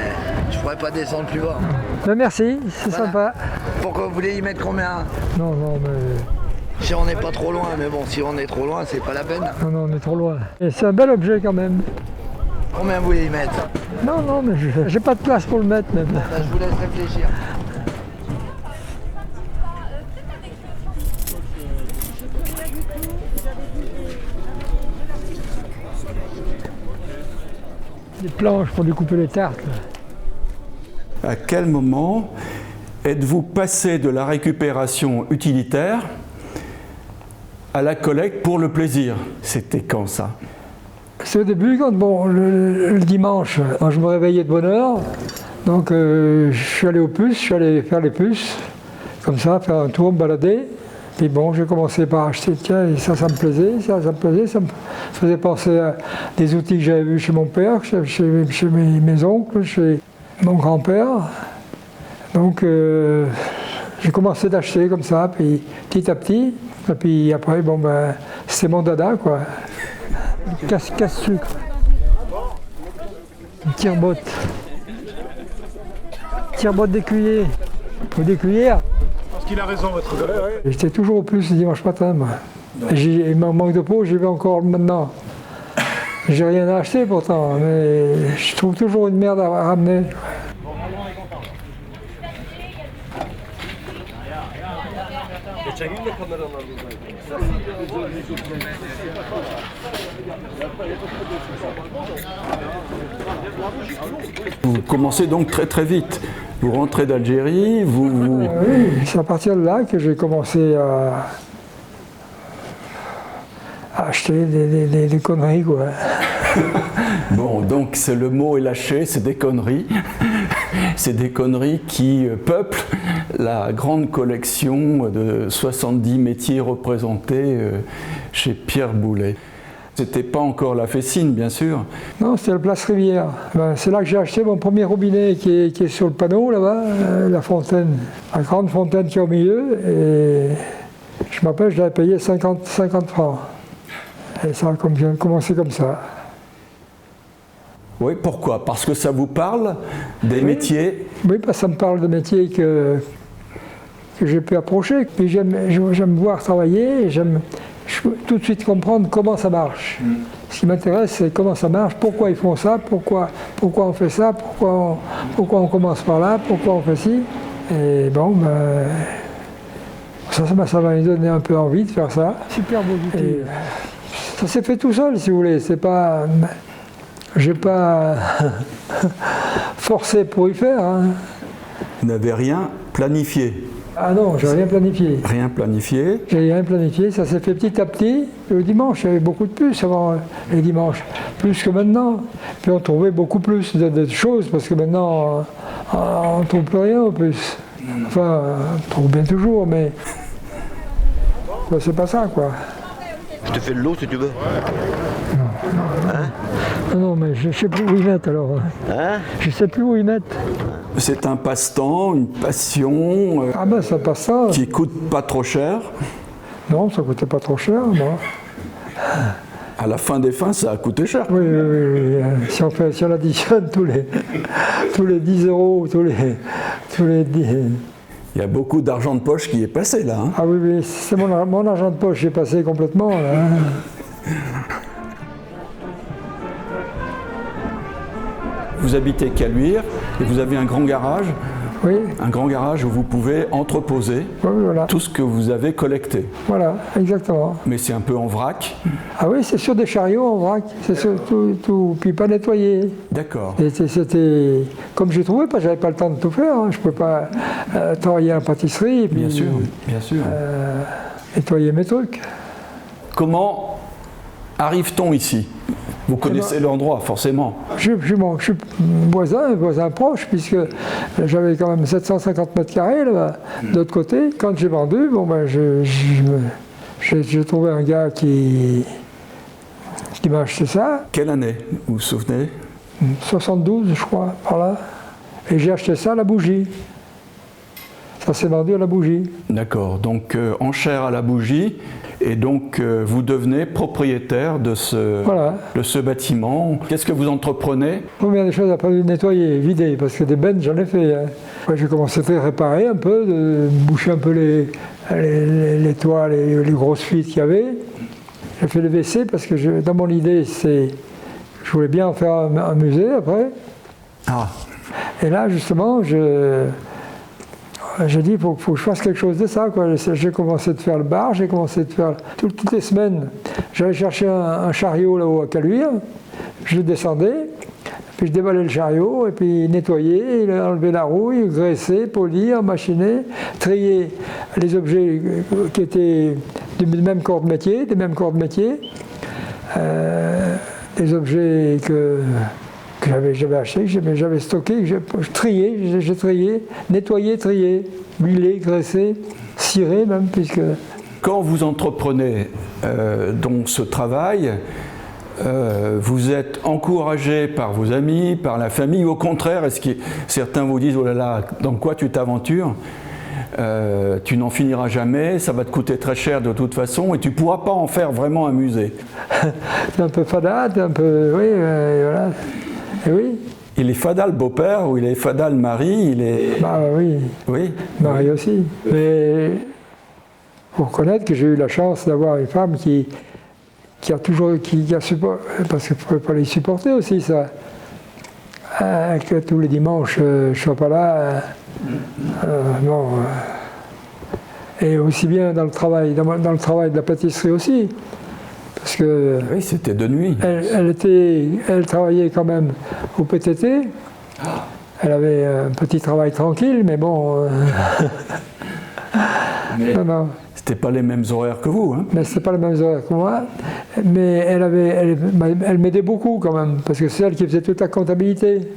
je pourrais pas descendre plus bas. Ben, merci, c'est Voilà. sympa. Pourquoi vous voulez y mettre combien? Non, mais... Si on n'est pas trop loin, mais bon, si on est trop loin, c'est pas la peine. Non, on est trop loin. Et c'est un bel objet quand même. Combien vous voulez y mettre? Non, mais j'ai pas de place pour le mettre même. Ben, je vous laisse réfléchir. Des planches pour découper les tartes. Là. À quel moment êtes-vous passé de la récupération utilitaire à la collecte pour le plaisir? C'était quand ça? C'est au début, quand le dimanche, quand je me réveillais de bonne heure, donc je suis allé aux puces, je suis allé faire les puces, comme ça, faire un tour, me balader. Puis bon, j'ai commencé par acheter, tiens, et ça me plaisait, ça me plaisait, ça me faisait penser à des outils que j'avais vus chez mon père, chez mes oncles, chez mon grand-père. Donc j'ai commencé d'acheter comme ça, puis petit à petit, et puis après, bon ben, c'est mon dada, quoi. Casse-sucre. Une tire-botte. Tire-botte d'écuyer. Ou d'écuyère. Parce qu'il a raison, votre gars. J'étais toujours au plus le dimanche matin, moi. Il m'en manque de peau, j'y vais encore maintenant. J'ai rien à acheter pourtant, mais je trouve toujours une merde à ramener. Vous commencez donc très très vite. Vous rentrez d'Algérie, Oui, c'est à partir de là que j'ai commencé à acheter des conneries, quoi. Bon, donc c'est le mot est lâché, c'est des conneries. C'est des conneries qui peuplent la grande collection de 70 métiers représentés chez Pierre Boulet. C'était pas encore la Fessine, bien sûr. Non, c'était la place Rivière. Ben, c'est là que j'ai acheté mon premier robinet qui est sur le panneau, là-bas, la fontaine. La grande fontaine qui est au milieu. Et je m'appelle, je l'avais payé 50 francs. Et ça a commencé comme ça. Oui, pourquoi? Parce que ça vous parle des métiers? Oui, parce que ça me parle de métiers que j'ai pu approcher. Puis j'aime voir travailler, je peux tout de suite comprendre comment ça marche. Ce qui m'intéresse, c'est comment ça marche, pourquoi ils font ça, pourquoi on fait ça, pourquoi on commence par là, pourquoi on fait ci. Et bon, ben, ça m'a donné un peu envie de faire ça. Super beau outil. Ça s'est fait tout seul, si vous voulez. C'est pas... J'ai pas forcé pour y faire. Hein. Vous n'avez rien planifié? Ah non, j'ai rien planifié. Rien planifié? J'ai rien planifié, ça s'est fait petit à petit. Le dimanche, il y avait beaucoup de puces avant les dimanches, plus que maintenant. Puis on trouvait beaucoup plus de choses, parce que maintenant, on ne trouve plus rien aux puces. Enfin, on trouve bien toujours, mais ben, c'est pas ça, quoi. Je te fais de l'eau si tu veux. Non, mais je ne sais plus où y mettre alors. Hein? Je ne sais plus où y mettre. C'est un passe-temps, une passion Ah ben ça passe ça. qui coûte pas trop cher. Non, ça coûtait pas trop cher, moi. À la fin des fins, ça a coûté cher. Oui. Si on additionne tous les 10 euros, tous les 10... Il y a beaucoup d'argent de poche qui est passé là. Hein. Ah oui, c'est mon argent de poche, j'ai passé complètement là. Vous habitez Caluire et vous avez un grand garage. Oui, Un grand garage où vous pouvez entreposer oui, voilà. tout ce que vous avez collecté. Voilà, exactement. Mais c'est un peu en vrac. Ah oui, c'est sur des chariots en vrac, c'est sur tout, puis pas nettoyé. D'accord. Et c'était comme j'ai trouvé, parce que j'avais pas le temps de tout faire. Hein. Je ne pouvais pas travailler en pâtisserie et puis Bien sûr. nettoyer mes trucs. Comment arrive-t-on ici? Vous connaissez l'endroit, forcément. Je suis voisin proche, puisque j'avais quand même 750 mètres carrés là-bas. De l'autre côté, quand j'ai vendu, bon, ben, j'ai trouvé un gars qui m'a acheté ça. Quelle année, vous vous souvenez? 72, je crois, par là. Et j'ai acheté ça à la bougie. Ça s'est vendu à la bougie. D'accord, donc enchère à la bougie, et donc vous devenez propriétaire de ce bâtiment. Qu'est-ce que vous entreprenez? Première des choses, après nettoyer, vider, parce que des bennes, j'en ai fait. Hein. Ouais, j'ai commencé à réparer un peu, de boucher un peu les toits, les grosses fuites qu'il y avait. J'ai fait les WC parce que dans mon idée, je voulais bien en faire un musée après. Ah. Et là, justement, j'ai dit, il faut que je fasse quelque chose de ça. Quoi. J'ai commencé de faire le bar, j'ai commencé de faire toutes les semaines. J'allais chercher un chariot là-haut à Caluire, je le descendais, puis je déballais le chariot, et puis nettoyer, enlever la rouille, graisser, polir, machiner, trier les objets qui étaient du même corps de métier, des objets que j'avais acheté, que j'avais stocké, j'ai trié, nettoyé, trié, huilé, graissé, ciré même, puisque... Quand vous entreprenez donc ce travail, vous êtes encouragé par vos amis, par la famille, ou au contraire, est-ce que certains vous disent « Oh là là, dans quoi tu t'aventures ? Tu n'en finiras jamais, ça va te coûter très cher de toute façon, et tu ne pourras pas en faire vraiment un musée. » C'est un peu fadade, un peu... Oui, voilà. Et oui. Il est fada le beau-père ou il est fada le mari, il est... Bah oui. Oui. Mari aussi. Mais il faut reconnaître que j'ai eu la chance d'avoir une femme qui a toujours... qui a supporté, parce qu'il ne pouvait pas les supporter aussi, ça. Que tous les dimanches, je ne sois pas là. Non. Et aussi bien dans le travail de la pâtisserie aussi. Parce que oui, c'était de nuit. Elle travaillait quand même au PTT. Elle avait un petit travail tranquille, mais bon. Non. C'était pas les mêmes horaires que vous, hein? Mais c'était pas les mêmes horaires que moi. Mais elle m'aidait beaucoup quand même, parce que c'est elle qui faisait toute la comptabilité.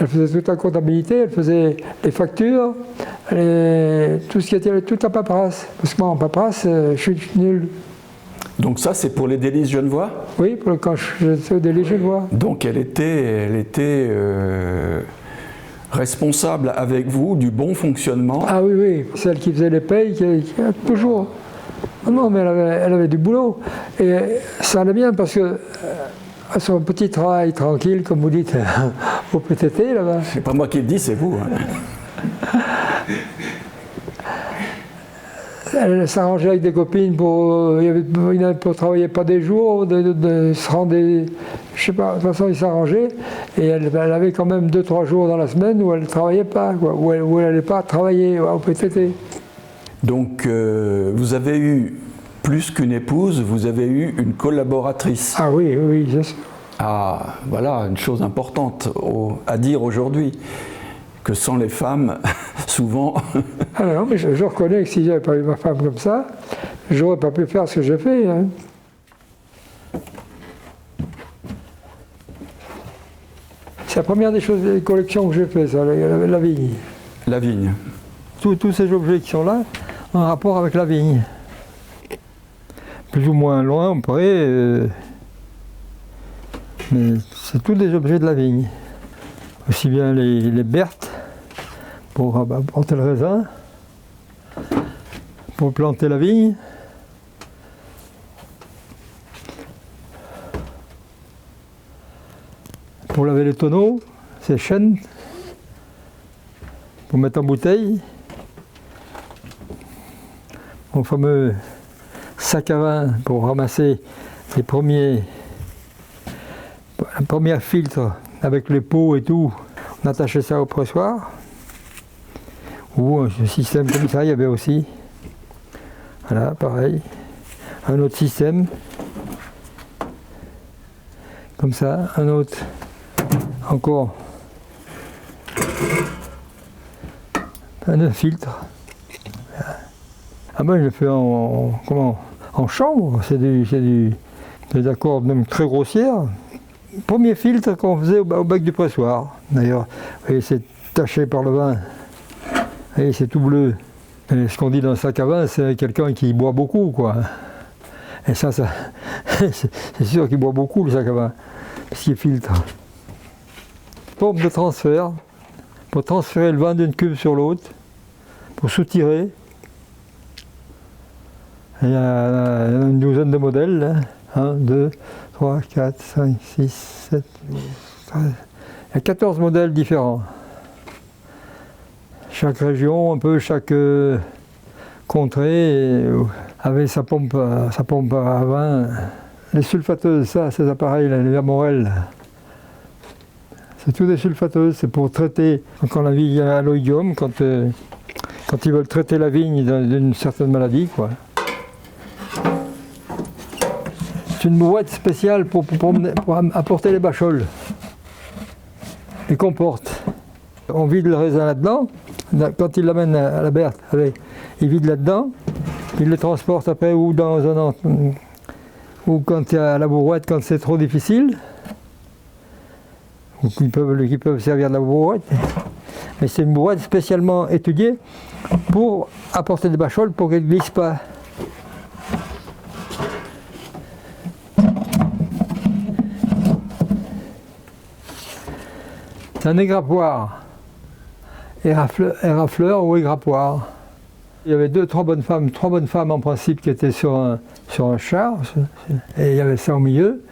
Elle faisait toute la comptabilité, elle faisait les factures, tout ce qui était toute la paperasse. Parce que moi en paperasse, je suis nul. Donc ça, c'est pour les délices genevois? Oui, quand j'étais au délices genevois. Donc elle était responsable avec vous du bon fonctionnement? Ah oui, celle qui faisait les payes, qui toujours. Non, mais elle avait du boulot. Et ça allait bien parce que son petit travail tranquille, comme vous dites, au PTT là-bas. C'est pas moi qui le dis, c'est vous. Hein. Elle s'arrangeait avec des copines pour travailler pas des jours, de se rendre je sais pas, de toute façon ils s'arrangeaient et elle avait quand même 2-3 jours dans la semaine où elle ne travaillait pas, quoi, où elle n'allait pas travailler au PTT. Donc vous avez eu plus qu'une épouse, vous avez eu une collaboratrice. Ah oui, c'est sûr. Ah, voilà, une chose importante à dire aujourd'hui, que sans les femmes, souvent... Ah non, mais je reconnais que si j'avais pas eu ma femme comme ça, j'aurais pas pu faire ce que j'ai fait. Hein. C'est la première des collections que j'ai fait, ça, la vigne. La vigne. Tous ces objets qui sont là, en rapport avec la vigne. Plus ou moins loin, près, mais c'est tous des objets de la vigne. Aussi bien les berthes, pour planter le raisin, pour planter la vigne. Pour laver les tonneaux, ces chênes, pour mettre en bouteille. Mon fameux sac à vin pour ramasser les premiers filtres avec les pots et tout. On attachait ça au pressoir. Ou un système comme ça, il y avait aussi. Voilà, pareil. Un autre système. Comme ça, un autre. Encore. Un filtre. Ah ben je le fais en chambre, c'est du des accords même très grossières. Premier filtre qu'on faisait au bac du pressoir. D'ailleurs, vous voyez, c'est taché par le vin. Vous voyez, c'est tout bleu. Et ce qu'on dit dans le sac à vin, c'est quelqu'un qui boit beaucoup, quoi. Et ça c'est sûr qu'il boit beaucoup, le sac à vin, parce qu'il filtre. Pompe de transfert, pour transférer le vin d'une cuve sur l'autre, pour soutirer. Il y a une douzaine de modèles, là. 1, 2, 3, 4, 5, 6, 7, 8, 13. Il y a 14 modèles différents. Chaque région, un peu chaque contrée avait sa pompe à vin. Les sulfateuses, ça, ces appareils, là, les Vermorel, c'est tout des sulfateuses, c'est pour traiter, quand la vigne est à l'oïdium, quand ils veulent traiter la vigne d'une certaine maladie, quoi. C'est une boîte spéciale pour apporter les bacholes, les comportes. On vide le raisin là-dedans, quand il l'amène à la Berthe, il vide là-dedans, il le transporte après ou dans ou quand il y a la brouette, quand c'est trop difficile, ou qu'ils peuvent servir de la brouette. Mais c'est une brouette spécialement étudiée pour apporter des bacholes pour qu'elles ne glissent pas. C'est un égrappoir, érafleur ou égrappoir. Il y avait trois bonnes femmes en principe qui étaient sur un char, et il y avait ça au milieu,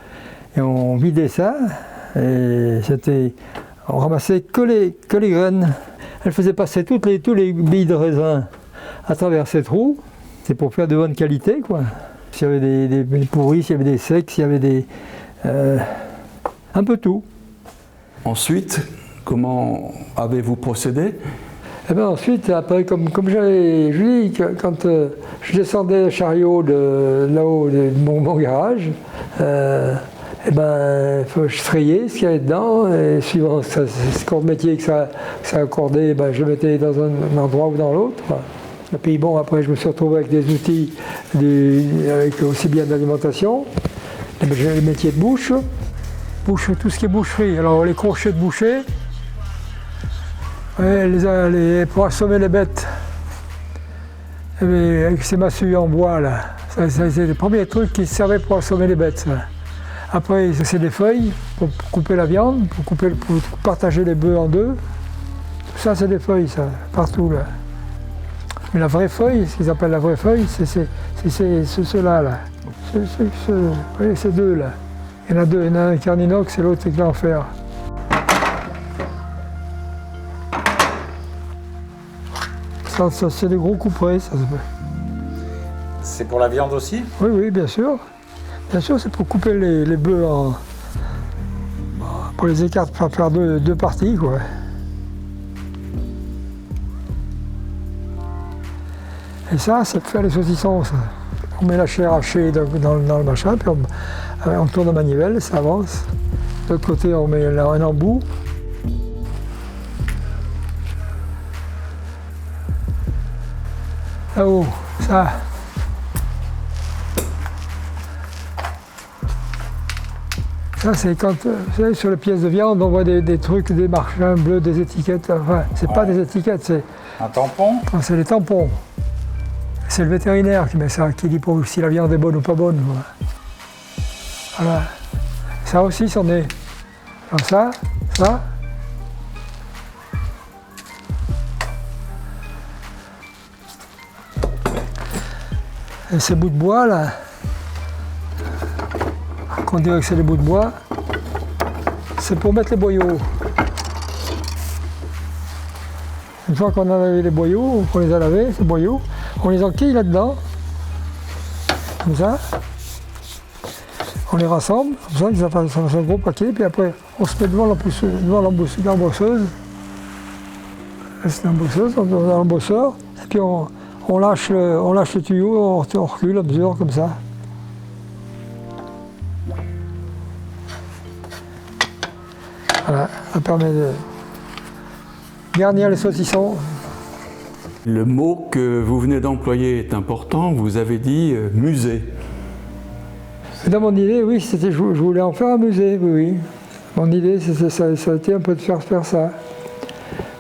et on vidait ça, et on ramassait que les graines. Elles faisaient passer tous les billes de raisin à travers ces trous, c'est pour faire de bonne qualité, quoi. S'il y avait des pourris, s'il y avait des secs, s'il y avait un peu tout. Ensuite, comment avez-vous procédé? Et bien ensuite, après, comme je dis, quand je descendais le chariot de là-haut de mon garage, et ben, je trayais ce qu'il y avait dedans, et suivant ce corps de métier que ça accordait, ben, je le mettais dans un endroit ou dans l'autre. Et puis bon, après, je me suis retrouvé avec des outils, avec aussi bien de l'alimentation. J'ai les métiers de bouche, tout ce qui est boucherie. Alors les crochets de boucher, pour assommer les bêtes, avec ces massues en bois là, c'est le premier truc qui servait pour assommer les bêtes. Ça. Après, c'est des feuilles pour couper la viande, pour partager les bœufs en deux. Tout ça, c'est des feuilles, ça, partout là. Mais la vraie feuille, ce qu'ils appellent la vraie feuille, c'est ceux-là là. Ces deux là. Il y en a deux, il y en a un qui est en inox et l'autre qui est en fer. Ça, c'est des gros couperets, ça. C'est pour la viande aussi? Oui, bien sûr. Bien sûr, c'est pour couper les bœufs pour les écarter, pour faire deux parties, quoi. Et ça, c'est pour faire les saucissons, ça. On met la chair hachée dans le machin, puis on tourne la manivelle, ça avance. De l'autre côté, on met un embout. Là-haut, ça. Ça, c'est quand, vous savez, sur les pièces de viande, on voit des trucs, des marqueurs bleus, des étiquettes. Enfin, c'est pas des étiquettes, c'est... Un tampon? C'est les tampons. C'est le vétérinaire qui met ça, qui dit pour si la viande est bonne ou pas bonne. Voilà. Ça aussi, c'en est. Alors ça. Et ces bouts de bois là, qu'on dirait que c'est des bouts de bois, c'est pour mettre les boyaux. Une fois qu'on a lavé les boyaux, qu'on les a lavés, ces boyaux, on les enquille là-dedans, comme ça. On les rassemble, comme ça fassent un gros paquet, puis après on se met devant l'embosseuse. C'est l'embosseuse, on dans l'embosseur, et puis on lâche le tuyau, on recule à mesure comme ça. Voilà, ça permet de garnir les saucissons. Le mot que vous venez d'employer est important, vous avez dit musée. Dans mon idée, oui, je voulais en faire un musée, oui. Mon idée, ça a été un peu de faire ça.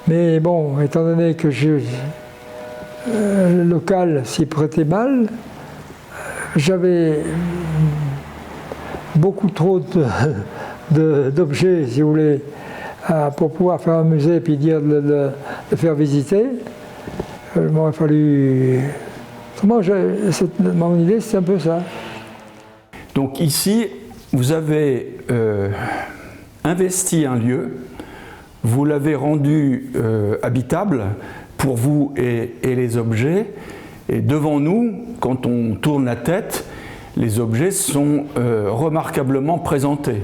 Mais bon, étant donné que le local s'y prêtait mal, j'avais beaucoup trop d'objets, si vous voulez, pour pouvoir faire un musée et puis dire de le faire visiter. Il m'aurait fallu... Mon idée, c'est un peu ça. Donc ici, vous avez investi un lieu, vous l'avez rendu habitable pour vous et les objets, et devant nous, quand on tourne la tête, les objets sont remarquablement présentés.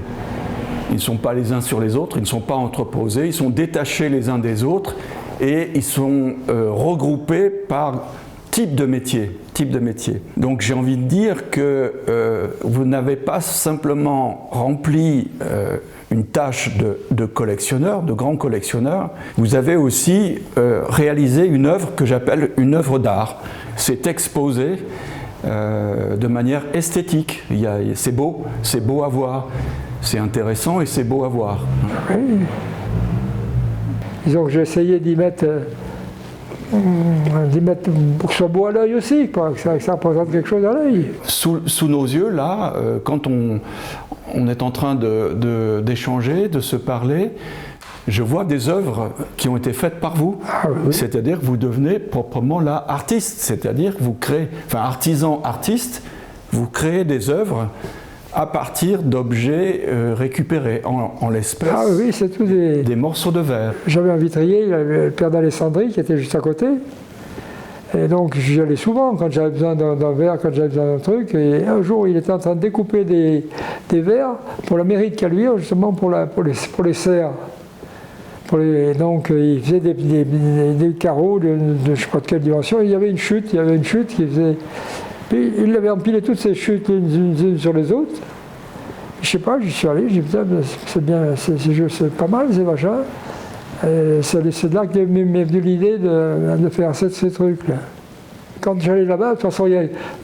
Ils ne sont pas les uns sur les autres, ils ne sont pas entreposés, ils sont détachés les uns des autres et ils sont regroupés par type de métier. Donc j'ai envie de dire que vous n'avez pas simplement rempli une tâche de collectionneur, de grand collectionneur, vous avez aussi réalisé une œuvre que j'appelle une œuvre d'art. C'est exposé de manière esthétique. C'est beau à voir, c'est intéressant et c'est beau à voir. Oui. Disons que j'ai essayé d'y mettre pour que ce soit beau à l'œil aussi, quoi, que ça représente quelque chose à l'œil. Sous nos yeux, là, quand on est en train d'échanger, de se parler, je vois des œuvres qui ont été faites par vous. Ah, oui. C'est-à-dire que vous devenez proprement là artiste, c'est-à-dire que vous créez, enfin artisan, artiste, vous créez des œuvres à partir d'objets récupérés, en l'espèce, ah, oui, c'est tout des morceaux de verre. J'avais un vitrier, il y avait le père d'Alessandrie qui était juste à côté. Et donc j'y allais souvent quand j'avais besoin d'un verre, quand j'avais besoin d'un truc. Et un jour, il était en train de découper des verres pour la mairie de Caluire, justement pour les serres. Donc il faisait des carreaux de je ne sais pas de quelle dimension. Il y avait une chute qui faisait... Puis il avait empilé toutes ces chutes les unes sur les autres. Je sais pas, j'y suis allé, j'ai dit putain, c'est bien, c'est pas mal ces machins. C'est de là que m'est venue l'idée de faire ces trucs-là. Quand j'allais là-bas, de toute façon,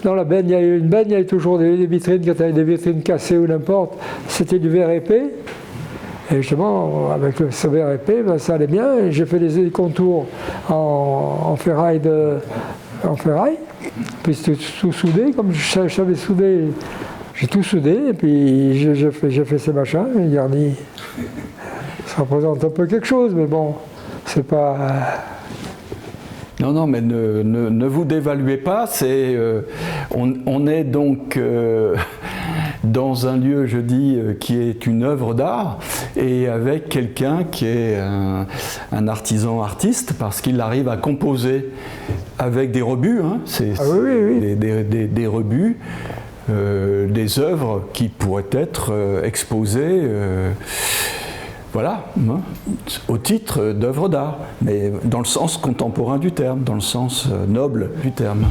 dans la benne, il y avait toujours des vitrines, quand il y avait des vitrines cassées ou n'importe, c'était du verre épais. Et justement, avec ce verre épais, ben, ça allait bien. Et j'ai fait des contours en ferraille. Puis c'était tout soudé, comme je savais souder, j'ai tout soudé, et puis j'ai fait ces machins, et garni. Ça représente un peu quelque chose, mais bon, c'est pas... Non, mais ne vous dévaluez pas, on est donc dans un lieu, je dis, qui est une œuvre d'art, et avec quelqu'un qui est un artisan artiste, parce qu'il arrive à composer avec des rebuts, hein, oui. Des rebuts, des œuvres qui pourraient être exposées, voilà, hein, au titre d'œuvre d'art, mais dans le sens contemporain du terme, dans le sens noble du terme.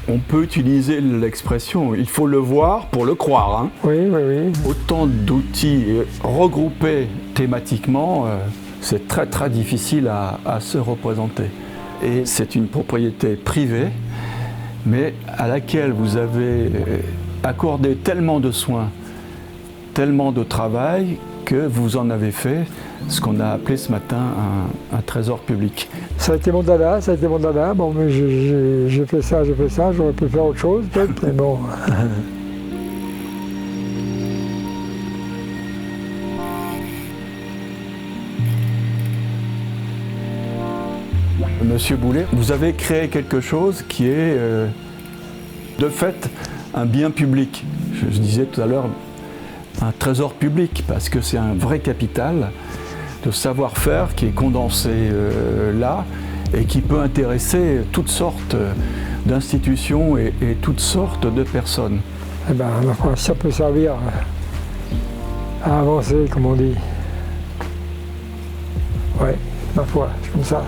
On peut utiliser l'expression « il faut le voir pour le croire ». Hein. Oui. Autant d'outils regroupés thématiquement, c'est très très difficile à se représenter. Et c'est une propriété privée, mais à laquelle vous avez accordé tellement de soins, tellement de travail, que vous en avez fait ce qu'on a appelé ce matin un trésor public. Ça a été mon dada. Bon, mais j'ai fait ça, j'aurais pu faire autre chose peut-être, mais bon. Monsieur Boulet, vous avez créé quelque chose qui est de fait un bien public. Je disais tout à l'heure un trésor public, parce que c'est un vrai capital de savoir-faire qui est condensé là et qui peut intéresser toutes sortes d'institutions et toutes sortes de personnes. Eh bien, ça peut servir à avancer, comme on dit. Ouais, ma foi, c'est comme ça.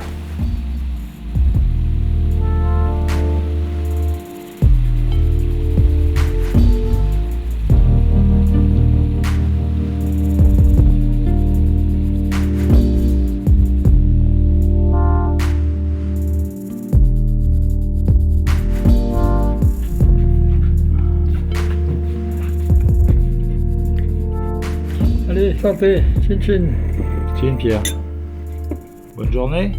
Santé, chin chin. Tiens Pierre. Bonne journée.